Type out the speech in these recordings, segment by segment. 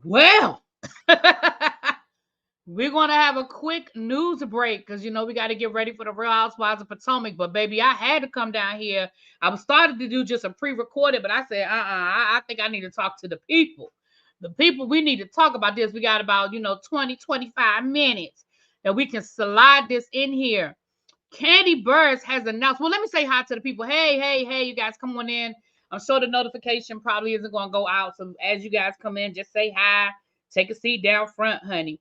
Well, we're going to have a quick news break because, we got to get ready for the Real Housewives of Potomac. But, baby, I had to come down here. I was started to do just a pre-recorded, but I said, I think I need to talk to the people. The people, we need to talk about this. We got about, 20, 25 minutes that we can slide this in here. Kandi Buruss has announced. Well, let me say hi to the people. Hey, you guys come on in. I'm sure the notification probably isn't going to go out. So as you guys come in, just say hi. Take a seat down front, honey.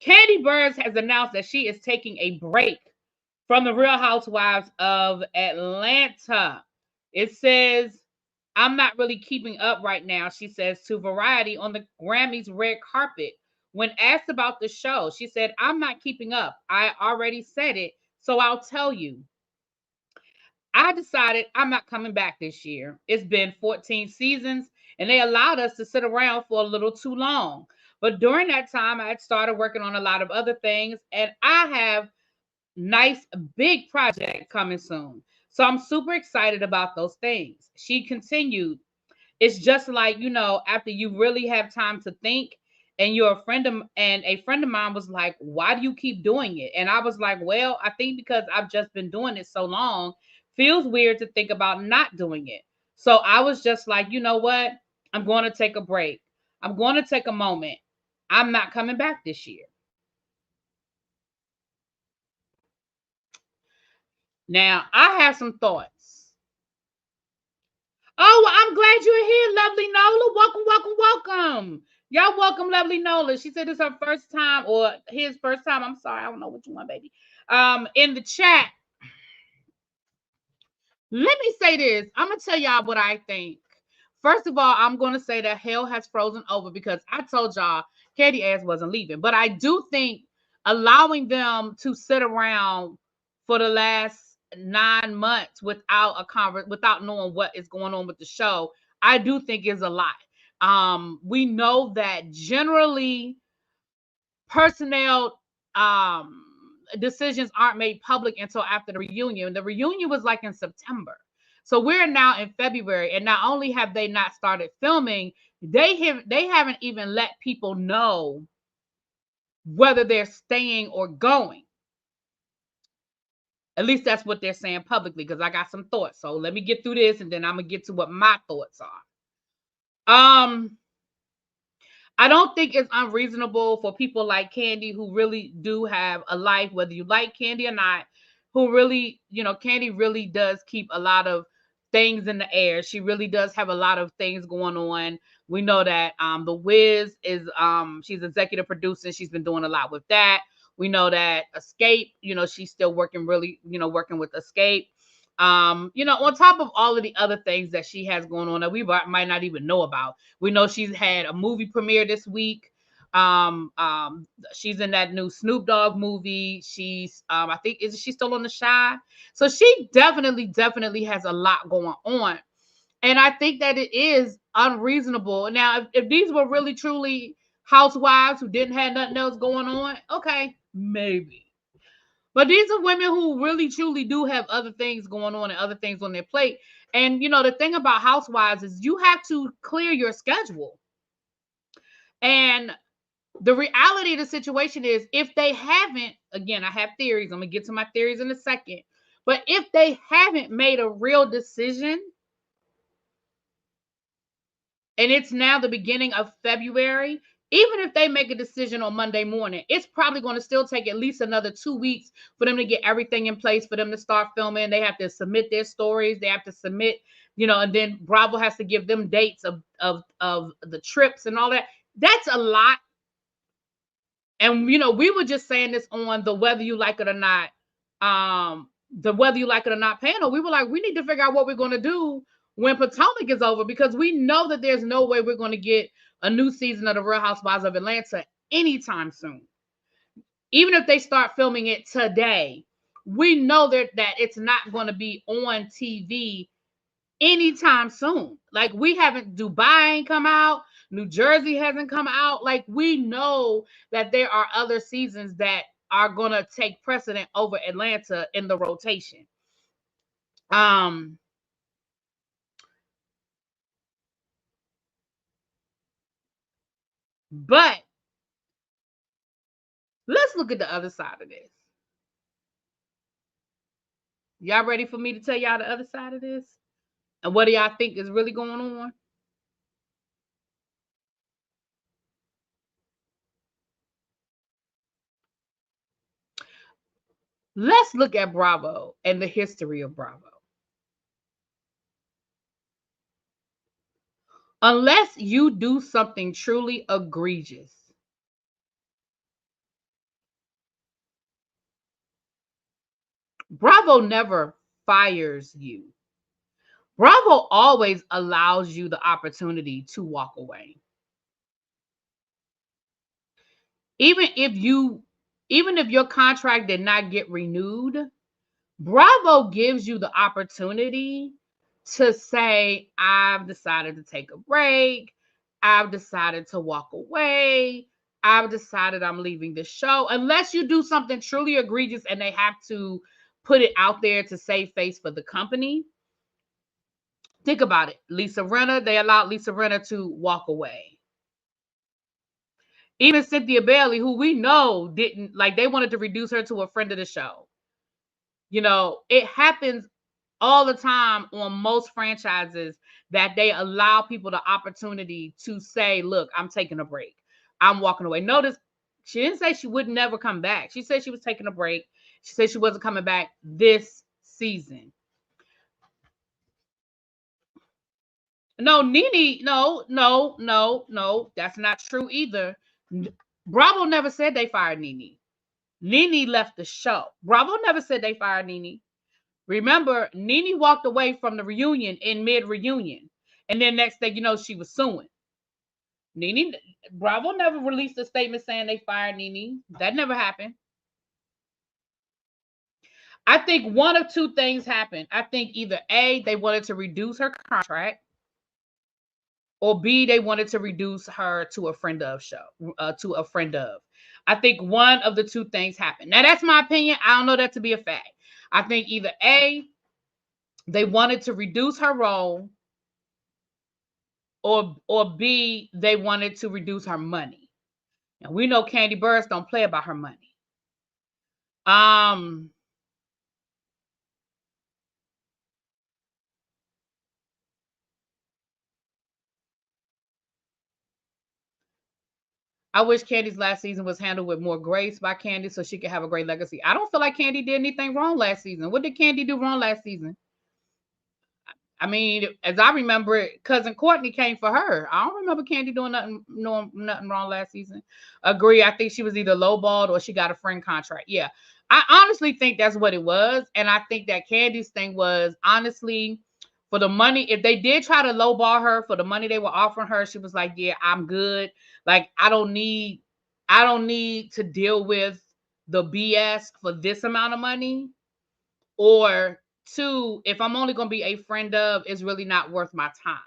Kandi Buruss has announced that she is taking a break from the Real Housewives of Atlanta. It says, I'm not really keeping up right now, she says to Variety on the Grammys red carpet. When asked about the show, she said, I'm not keeping up. I already said it, so I'll tell you. I decided I'm not coming back this year. It's been 14 seasons, and they allowed us to sit around for a little too long. But during that time, I had started working on a lot of other things, and I have nice big project coming soon. So I'm super excited about those things. She continued, it's just like, after you really have time to think, and a friend of mine was like, why do you keep doing it? And I was like, well, I think because I've just been doing it so long, feels weird to think about not doing it. So I was just like, you know what? I'm going to take a break. I'm going to take a moment. I'm not coming back this year. Now, I have some thoughts. Oh, well, I'm glad you're here, lovely Nola. Welcome. Y'all welcome, lovely Nola. She said it's her first time, or his first time. I'm sorry, I don't know what you want, baby. In the chat. Let me say this. I'm gonna tell y'all what I think. First of all, I'm gonna say that hell has frozen over because I told y'all Katie ass wasn't leaving. But I do think allowing them to sit around for the last 9 months without without knowing what is going on with the show, I do think is a lot. We know that generally personnel decisions aren't made public until after the reunion. The reunion was like in September. So we're now in February, and not only have they not started filming, they haven't even let people know whether they're staying or going. At least that's what they're saying publicly, because I got some thoughts. So let me get through this, and then I'm gonna get to what my thoughts are. I don't think it's unreasonable for people like Kandi, who really do have a life, whether you like Kandi or not, who really, Kandi really does keep a lot of things in the air. She really does have a lot of things going on. We know that The Wiz is she's executive producer. She's been doing a lot with that. We know that Escape, she's still working working with Escape. On top of all of the other things that she has going on that we might not even know about. We know she's had a movie premiere this week. She's in that new Snoop Dogg movie. She's I think, is she still on The Shy? So she definitely has a lot going on. And I think that it is unreasonable. Now, if these were really truly housewives who didn't have nothing else going on, okay, maybe. But these are women who really truly do have other things going on and other things on their plate. And the thing about housewives is you have to clear your schedule. And the reality of the situation is, if they haven't, again, I have theories. I'm gonna get to my theories in a second. But if they haven't made a real decision, and it's now the beginning of February, even if they make a decision on Monday morning, it's probably going to still take at least another 2 weeks for them to get everything in place, for them to start filming. They have to submit their stories. They have to submit, and then Bravo has to give them dates of the trips and all that. That's a lot. And, we were just saying this on the Whether You Like It or Not, the Whether You Like It or Not panel. We were like, we need to figure out what we're going to do when Potomac is over, because we know that there's no way we're going to get a new season of the Real Housewives of Atlanta anytime soon. Even if they start filming it today, we know that it's not going to be on TV anytime soon. Like, we haven't, Dubai ain't come out, New Jersey hasn't come out. Like, we know that there are other seasons that are going to take precedent over Atlanta in the rotation. But let's look at the other side of this. Y'all ready for me to tell y'all the other side of this? And what do y'all think is really going on? Let's look at Bravo and the history of Bravo. Unless you do something truly egregious, Bravo never fires you. Bravo always allows you the opportunity to walk away. Even if your contract did not get renewed, Bravo gives you the opportunity to say, I've decided to take a break. I've decided to walk away. I've decided I'm leaving the show. Unless you do something truly egregious and they have to put it out there to save face for the company. Think about it. Lisa Rinna, they allowed Lisa Rinna to walk away. Even Cynthia Bailey, who we know didn't, like, they wanted to reduce her to a friend of the show. You know, it happens all the time on most franchises that they allow people the opportunity to say, look, I'm taking a break. I'm walking away. Notice she didn't say she would never come back. She said she was taking a break. She said she wasn't coming back this season. No, Nene, no. That's not true either. Bravo never said they fired Nene. Nene left the show. Bravo never said they fired Nene. Remember, Nene walked away from the reunion in mid-reunion. And then next thing you know, she was suing. Bravo never released a statement saying they fired Nene. That never happened. I think one of two things happened. I think either A, they wanted to reduce her contract, or B, they wanted to reduce her to a friend of show, to a friend of. I think one of the two things happened. Now, that's my opinion. I don't know that to be a fact. I think either A, they wanted to reduce her role, or B, they wanted to reduce her money. And we know Kandi Buruss don't play about her money. I wish Kandi's last season was handled with more grace by Kandi so she could have a great legacy. I don't feel like Kandi did anything wrong last season. What did Kandi do wrong last season? I mean, as I remember it, cousin Courtney came for her. I don't remember Kandi doing nothing wrong last season. Agree. I think she was either lowballed or she got a friend contract. Yeah. I honestly think that's what it was. And I think that Kandi's thing was, honestly, for the money, if they did try to lowball her for the money they were offering her, she was like, yeah, I'm good. Like, I don't need to deal with the BS for this amount of money. Or two, if I'm only going to be a friend of, it's really not worth my time.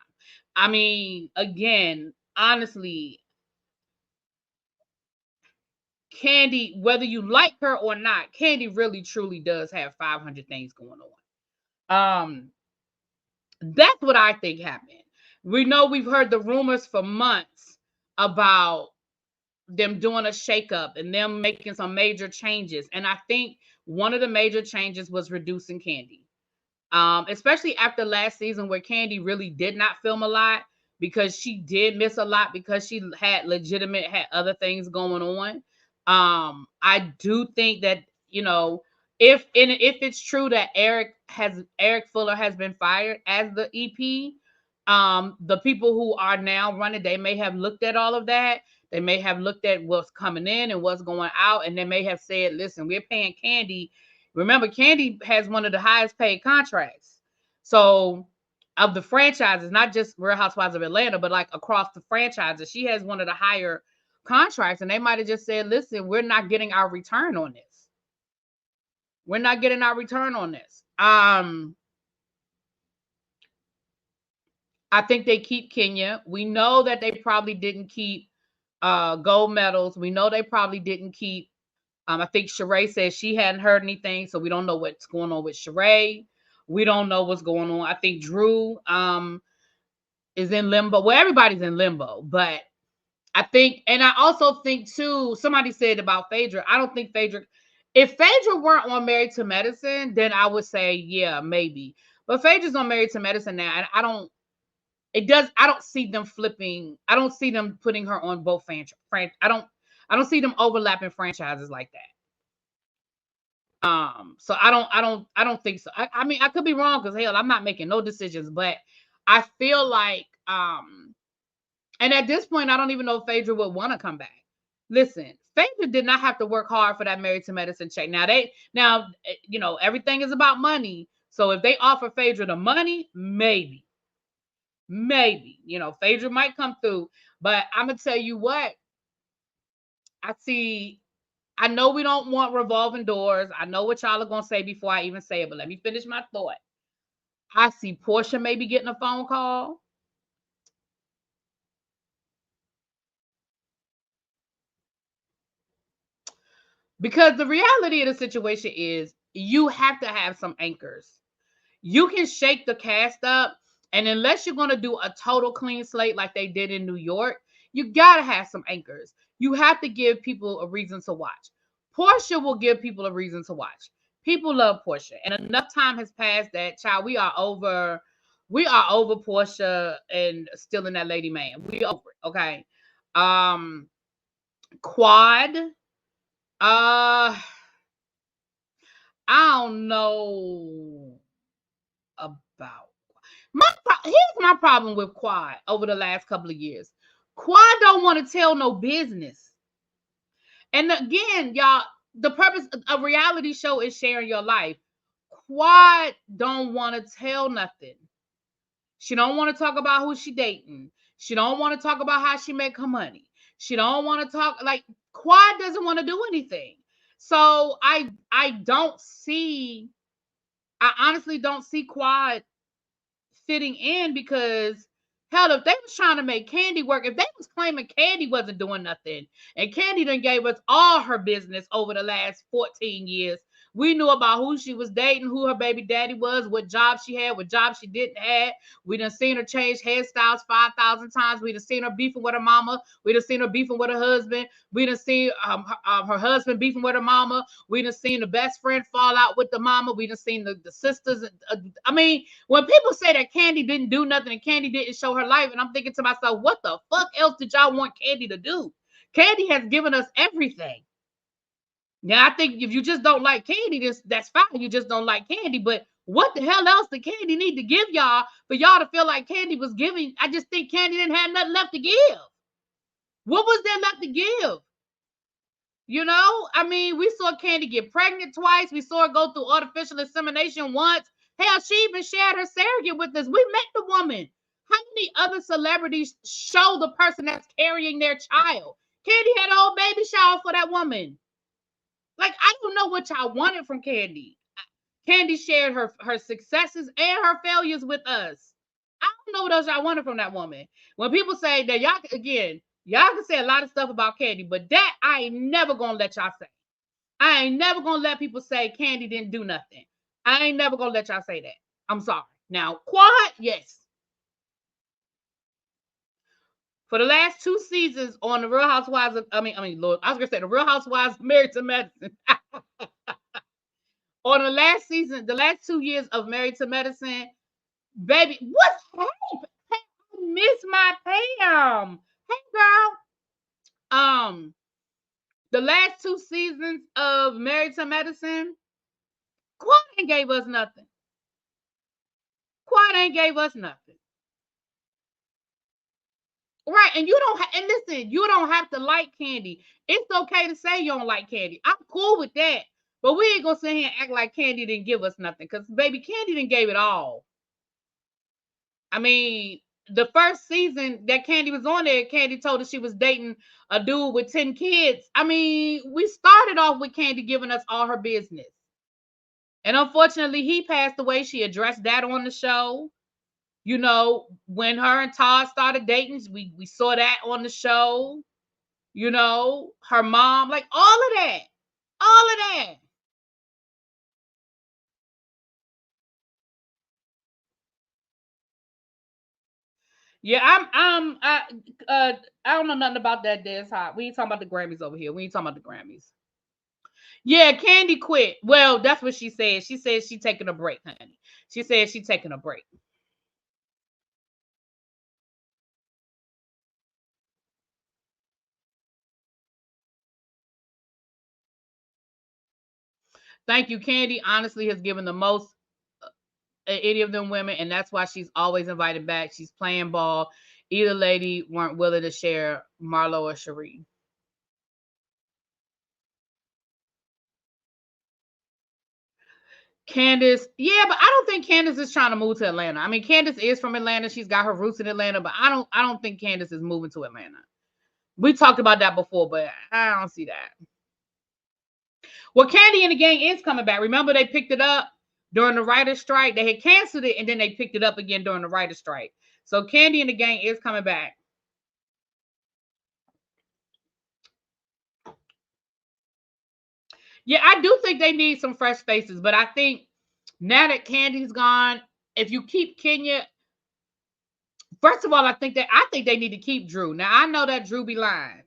I mean, again, honestly, Kandi, whether you like her or not, Kandi really truly does have 500 things going on. That's what I think happened. We know we've heard the rumors for months about them doing a shakeup and them making some major changes. And I think one of the major changes was reducing Kandi. Especially after last season where Kandi really did not film a lot because she did miss a lot because she had other things going on. I do think that, you know, if it's true that Eric Fuller has been fired as the EP, the people who are now running, they may have looked at all of that. They may have looked at what's coming in and what's going out, and they may have said, listen, we're paying Kandi. Remember, Kandi has one of the highest paid contracts. So of the franchises, not just Real Housewives of Atlanta, but like across the franchises, she has one of the higher contracts. And they might have just said, listen, we're not getting our return on this. We're not getting our return on this. I think they keep Kenya. We know that they probably didn't keep gold medals. We know they probably didn't keep I think Sheree says she hadn't heard anything, so we don't know what's going on with Sheree. We don't know what's going on. I think Drew is in limbo. Well, everybody's in limbo, but I think, and I also think too, somebody said about Phaedra, I don't think Phaedra, if Phaedra weren't on Married to Medicine, then I would say, yeah, maybe. But Phaedra's on Married to Medicine now, and I don't see them flipping, I don't see them putting her on both I don't see them overlapping franchises like that. So I don't think so. I mean, I could be wrong because hell, I'm not making no decisions, but I feel like, and at this point, I don't even know if Phaedra would want to come back. Listen, Phaedra did not have to work hard for that Married to Medicine check. Now, you know, everything is about money. So if they offer Phaedra the money, maybe, you know, Phaedra might come through. But I'm gonna tell you what, I see. I know we don't want revolving doors. I know what y'all are gonna say before I even say it, but let me finish my thought. I see Portia maybe getting a phone call. Because the reality of the situation is you have to have some anchors. You can shake the cast up, and unless you're going to do a total clean slate like they did in New York, you got to have some anchors. You have to give people a reason to watch. Portia will give people a reason to watch. People love Portia, and enough time has passed that, child, we are over Portia and stealing that lady man. We over it, okay? Um Quad, I don't know about here's my problem with Quad over the last couple of years. Quad don't want to tell no business. And again, y'all, the purpose of a reality show is sharing your life. Quad don't want to tell nothing. She don't want to talk about who she dating. She don't want to talk about how she make her money. She don't want to talk, like, Quad doesn't want to do anything. So I honestly don't see Quad fitting in, because hell, if they was trying to make Kandi work, if they was claiming Kandi wasn't doing nothing, and Kandi done gave us all her business over the last 14 years, we knew about who she was dating, who her baby daddy was, what job she had, what job she didn't have. We done seen her change hairstyles 5,000 times. We done seen her beefing with her mama. We done seen her beefing with her husband. We done seen her husband beefing with her mama. We done seen the best friend fall out with the mama. We done seen the sisters. I mean, when people say that Kandi didn't do nothing and Kandi didn't show her life, and I'm thinking to myself, what the fuck else did y'all want Kandi to do? Kandi has given us everything. Now, I think if you just don't like Kandi, that's fine. You just don't like Kandi. But what the hell else did Kandi need to give y'all for y'all to feel like Kandi was giving? I just think Kandi didn't have nothing left to give. What was there left to give? You know, I mean, we saw Kandi get pregnant twice. We saw her go through artificial insemination once. Hell, she even shared her surrogate with us. We met the woman. How many other celebrities show the person that's carrying their child? Kandi had a whole baby shower for that woman. Like, I don't know what y'all wanted from Kandi. Kandi shared her successes and her failures with us. I don't know what else y'all wanted from that woman. When people say that, y'all can say a lot of stuff about Kandi, but that I ain't never gonna let y'all say. I ain't never gonna let people say Kandi didn't do nothing. I ain't never gonna let y'all say that. I'm sorry. Now, Quad, yes. For the last 2 seasons on the Real Housewives of, Lord, I was gonna say the Real Housewives Married to Medicine. On the last season, the last 2 years of Married to Medicine, baby, what's happening? I miss my Pam. Hey, girl. The last 2 seasons of Married to Medicine, Quad ain't gave us nothing. Quad ain't gave us nothing. Right, and listen, you don't have to like Kandi. It's okay to say you don't like Kandi. I'm cool with that. But we ain't gonna sit here and act like Kandi didn't give us nothing, because baby, Kandi didn't gave it all. I mean, the first season that Kandi was on there, Kandi told us she was dating a dude with 10 kids. I mean, we started off with Kandi giving us all her business. And unfortunately, he passed away. She addressed that on the show. You know, when her and Todd started dating, we saw that on the show. You know, her mom, like all of that. All of that. Yeah, I don't know nothing about that dance hot. We ain't talking about the Grammys over here. We ain't talking about the Grammys. Yeah, Kandi quit. Well, that's what she said. She said she taking a break, honey. She said she taking a break. Thank you. Kandi honestly has given the most any of them women, and that's why she's always invited back. She's playing ball. Either lady weren't willing to share Marlo or Cherie. Candace, yeah, but I don't think Candace is trying to move to Atlanta. I mean, Candace is from Atlanta. She's got her roots in Atlanta, but I don't think Candace is moving to Atlanta. We talked about that before, but I don't see that. Well, Kandi and the Gang is coming back. Remember, they picked it up during the writer's strike. They had canceled it, and then they picked it up again during the writer's strike. So Kandi and the Gang is coming back. Yeah, I do think they need some fresh faces, but I think now that Candy's gone, if you keep Kenya, first of all, I think they need to keep Drew. Now I know that Drew be lying.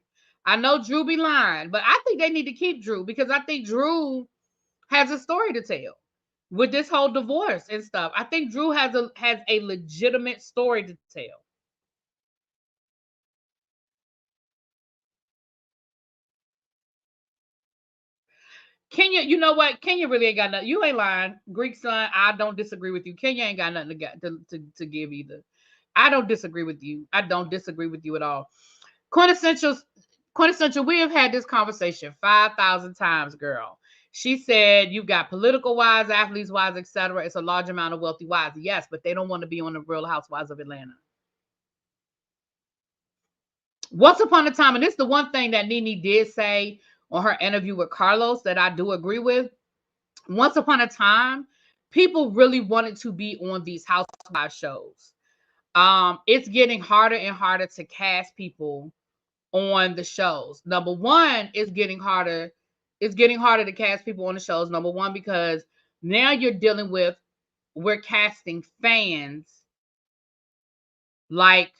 I know Drew be lying, but I think they need to keep Drew because I think Drew has a story to tell with this whole divorce and stuff. I think Drew has a legitimate story to tell. Kenya, you know what? Kenya really ain't got nothing. You ain't lying. Greek son, I don't disagree with you. Kenya ain't got nothing to give either. I don't disagree with you. I don't disagree with you at all. Quintessential, quintessential. We have had this conversation 5,000 times, girl. She said you've got political wise, athletes wise, etc. It's a large amount of wealthy wise. Yes, but they don't want to be on the Real Housewives of Atlanta. Once upon a time, and this is the one thing that Nene did say on her interview with Carlos that I do agree with. Once upon a time, people really wanted to be on these housewives shows. It's getting harder and harder to cast people on the shows. Number one, it's getting harder. It's getting harder to cast people on the shows. Number one, because now you're dealing with we're casting fans like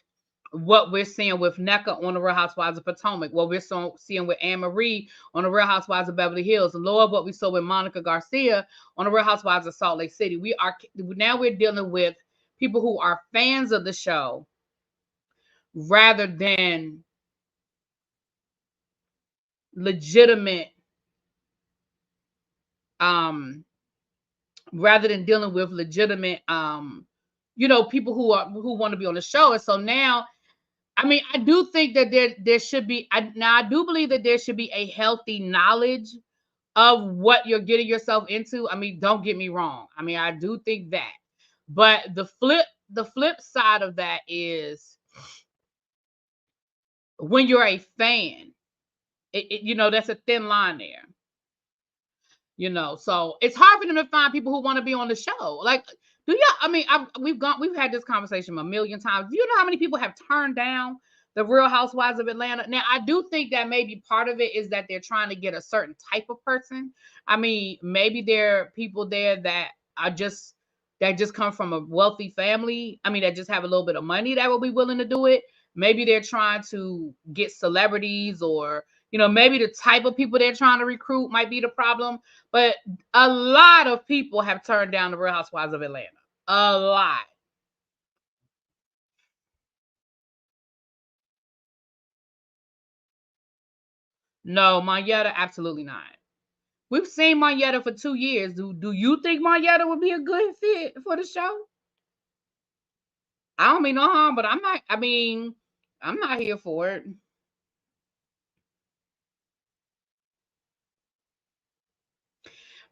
what we're seeing with NECA on the Real Housewives of Potomac, what we're seeing with Anne Marie on the Real Housewives of Beverly Hills, and Lord, what we saw with Monica Garcia on the Real Housewives of Salt Lake City. We're dealing with people who are fans of the show rather than legitimate, um, rather than dealing with legitimate, people who want to be on the show. And so now, I mean, I do think that there should be. I do believe that there should be a healthy knowledge of what you're getting yourself into. I mean, don't get me wrong. I mean, I do think that, but the flip side of that is when you're a fan, that's a thin line there. So it's hard for them to find people who want to be on the show. Like, do you? I mean, we've had this conversation a million times. Do you know how many people have turned down the Real Housewives of Atlanta? Now, I do think that maybe part of it is that they're trying to get a certain type of person. I mean, maybe there are people there that just come from a wealthy family. I mean, that just have a little bit of money that will be willing to do it. Maybe they're trying to get celebrities, or maybe the type of people they're trying to recruit might be the problem. But a lot of people have turned down the Real Housewives of Atlanta. A lot. No, Marietta, absolutely not. We've seen Marietta for 2 years. Do you think Marietta would be a good fit for the show? I don't mean no harm, but I'm not. I mean, I'm not here for it.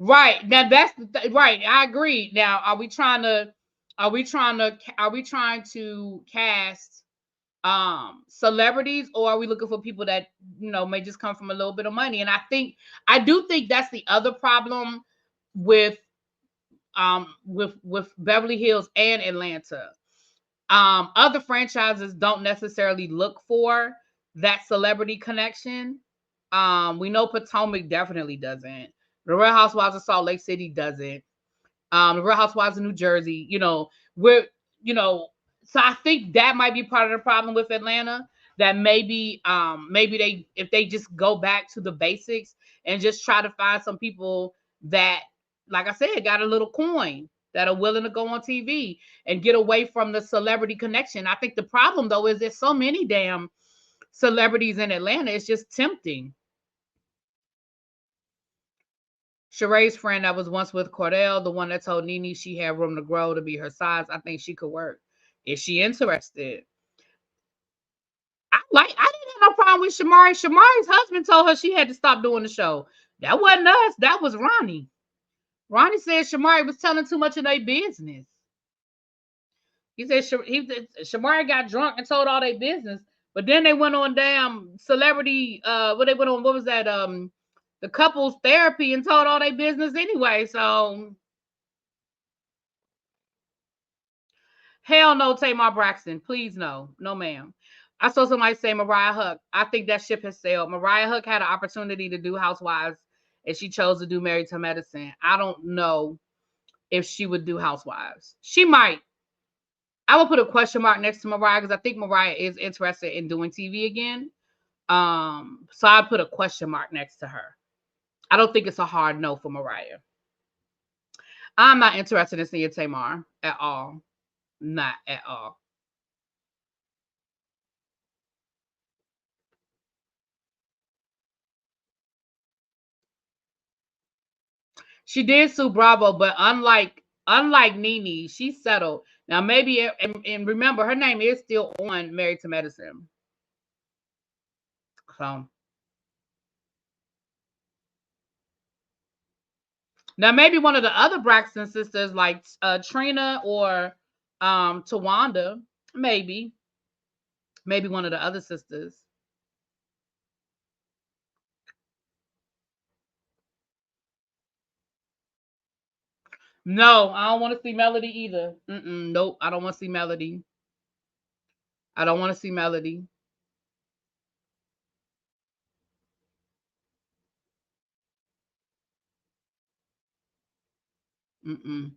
Right now, right. I agree. Now, are we trying to cast celebrities, or are we looking for people that may just come from a little bit of money? And I do think that's the other problem with with Beverly Hills and Atlanta. Other franchises don't necessarily look for that celebrity connection. We know Potomac definitely doesn't. The Real Housewives of Salt Lake City doesn't. The Real Housewives of New Jersey, we're you know So I think that might be part of the problem with Atlanta. That maybe maybe if they just go back to the basics and just try to find some people that, like I said, got a little coin, that are willing to go on TV and get away from the celebrity connection. I think the problem though is there's so many damn celebrities in Atlanta. It's just tempting. Sheree's friend that was once with Cordell, the one that told Nene she had room to grow to be her size, I think she could work. Is she interested? I didn't have no problem with Shamari. Shamari's husband told her she had to stop doing the show. That wasn't us. That was Ronnie. Ronnie said Shamari was telling too much of their business. He said Shamari got drunk and told all their business, but then they went on damn celebrity. What they went on? What was that? The couples therapy and told all their business anyway. So hell no, Tamar Braxton. Please no, no ma'am. I saw somebody say Mariah Huck. I think that ship has sailed. Mariah Huck had an opportunity to do Housewives, and she chose to do Married to Medicine. I don't know if she would do Housewives. She might. I would put a question mark next to Mariah because I think Mariah is interested in doing TV again. So I put a question mark next to her. I don't think it's a hard no for Mariah. I'm not interested in seeing Tamar at all. Not at all. She did sue Bravo, but unlike Nene, she settled. Now maybe and remember her name is still on Married to Medicine. So now maybe one of the other Braxton sisters, like Trina or Tawanda, maybe one of the other sisters. No, I don't want to see Melody either. Nope, I don't want to see Melody. I don't want to see Melody. Mm-mm.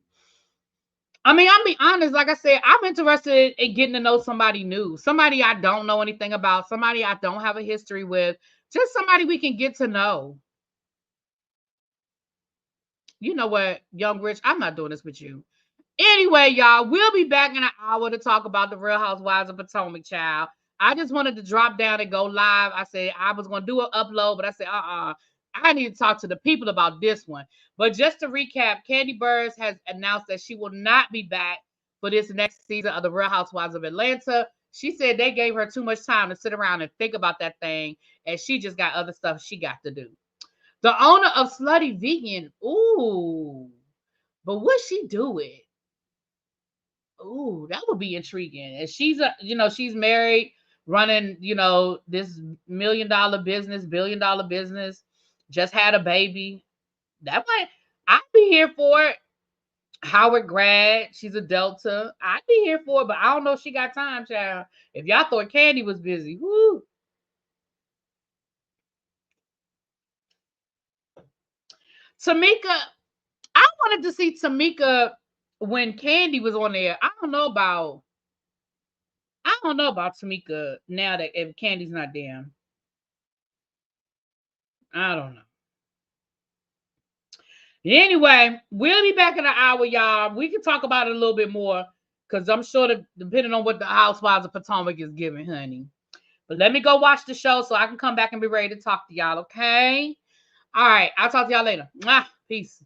I mean, I'll be honest. Like I said, I'm interested in getting to know somebody new, somebody I don't know anything about, somebody I don't have a history with, just somebody we can get to know. You know what, Young Rich, I'm not doing this with you. Anyway, y'all, we'll be back in an hour to talk about the Real Housewives of Potomac, child. I just wanted to drop down and go live. I said I was going to do an upload, but I said, I need to talk to the people about this one. But just to recap, Kandi Buruss has announced that she will not be back for this next season of the Real Housewives of Atlanta. She said they gave her too much time to sit around and think about that thing, and she just got other stuff she got to do. The owner of Slutty Vegan, ooh, but would she do it? Ooh, that would be intriguing. And she's married, running, this $1 million business, $1 billion business, just had a baby. That might, I'd be here for it. Howard grad, she's a Delta. I'd be here for it, but I don't know if she got time, child. If y'all thought Kandi was busy, whoo. Tamika, I wanted to see Tamika when Kandi was on there. I don't know about Tamika now that if Kandi's not there. I don't know. Anyway, we'll be back in an hour, y'all. We can talk about it a little bit more because I'm sure that depending on what the Housewives of Potomac is giving, honey. But let me go watch the show so I can come back and be ready to talk to y'all, okay? All right. I'll talk to y'all later. Mwah. Peace.